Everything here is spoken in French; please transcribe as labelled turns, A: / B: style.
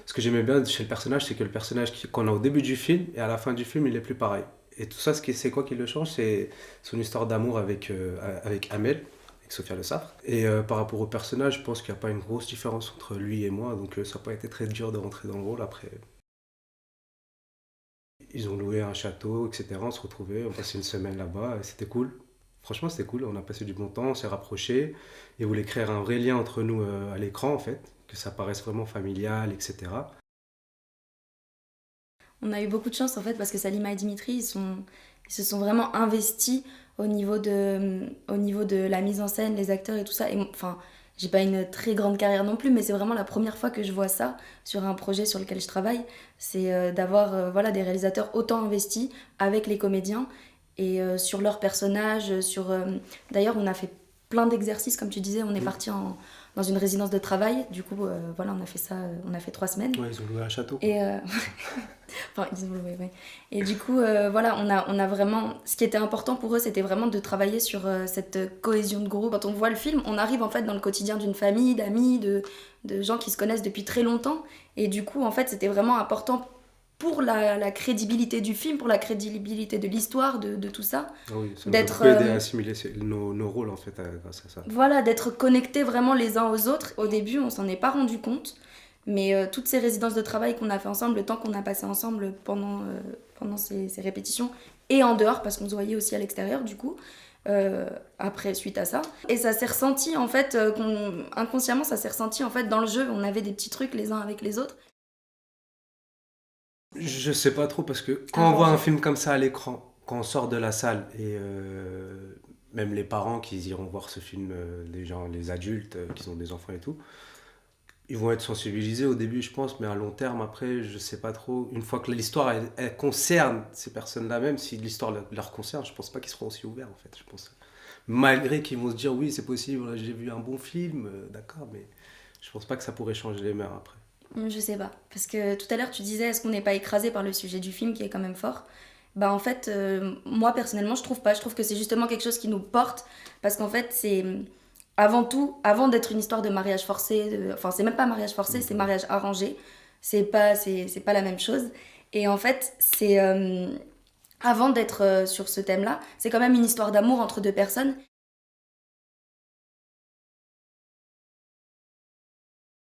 A: Ce que j'aimais bien chez le personnage, c'est que le personnage qu'on a au début du film et à la fin du film, il est plus pareil. Et tout ça, c'est quoi qui le change? C'est son histoire d'amour avec Amel, avec Sophia Le Safre. Et par rapport au personnage, je pense qu'il n'y a pas une grosse différence entre lui et moi, donc ça n'a pas été très dur de rentrer dans le rôle. Après, ils ont loué un château, etc. On se retrouvait, on passait une semaine là-bas, et c'était cool. Franchement, c'était cool, on a passé du bon temps, on s'est rapprochés. Ils voulaient créer un vrai lien entre nous à l'écran, en fait, que ça paraisse vraiment familial, etc.
B: On a eu beaucoup de chance en fait parce que Salima et Dimitri, ils se sont vraiment investis au niveau de la mise en scène, les acteurs et tout ça. Et enfin, j'ai pas une très grande carrière non plus, mais c'est vraiment la première fois que je vois ça sur un projet sur lequel je travaille. C'est d'avoir voilà, des réalisateurs autant investis avec les comédiens et sur leurs personnages. D'ailleurs, on a fait plein d'exercices, comme tu disais, on est
A: Mm.
B: parti dans une résidence de travail. Du coup, voilà, on a fait ça, on a fait 3 semaines.
A: Ouais, ils ont loué un château, quoi.
B: Et enfin, ils ont loué, ouais. Et du coup, voilà, on a vraiment. Ce qui était important pour eux, c'était vraiment de travailler sur cette cohésion de groupe. Quand on voit le film, on arrive en fait dans le quotidien d'une famille, d'amis, de gens qui se connaissent depuis très longtemps. Et du coup, en fait, c'était vraiment important pour la crédibilité du film, pour la crédibilité de l'histoire, de tout ça,
A: Ah oui, ça nous a
B: d'être
A: beaucoup aidé à assimiler nos rôles, en fait, grâce à ça.
B: voilà, d'être connectés vraiment les uns aux autres. Au début, on s'en est pas rendu compte, mais toutes ces résidences de travail qu'on a fait ensemble, le temps qu'on a passé ensemble pendant ces répétitions, et en dehors, parce qu'on se voyait aussi à l'extérieur, du coup, après, suite à ça. Et ça s'est ressenti, en fait, inconsciemment, ça s'est ressenti, en fait, dans le jeu. On avait des petits trucs les uns avec les autres.
A: Je sais pas trop parce que quand on voit un
B: Arrangé.
A: film comme ça à l'écran, quand on sort de la salle et même les parents qui iront voir ce film, les gens, les adultes qui ont des enfants et tout, ils vont être sensibilisés au début, je pense, mais à long terme, après, je sais pas trop. Une fois que l'histoire elle concerne ces personnes-là, même si l'histoire leur concerne, je pense pas qu'ils seront aussi ouverts en fait. Je pense malgré qu'ils vont se dire oui, c'est possible, j'ai vu un bon film, d'accord, mais je pense pas que ça pourrait changer les mœurs après.
B: Je sais pas. Parce que tout à l'heure, tu disais, est-ce qu'on n'est pas écrasé par le sujet du film qui est quand même fort. Bah en fait, moi personnellement, je trouve pas. Je trouve que c'est justement quelque chose qui nous porte. Parce qu'en fait, c'est avant tout, avant d'être une histoire de mariage forcé, enfin, c'est même pas mariage forcé, c'est
A: Mhm.
B: mariage arrangé. C'est pas la même chose. Et en fait, avant d'être sur ce thème-là, c'est quand même une histoire d'amour entre deux personnes.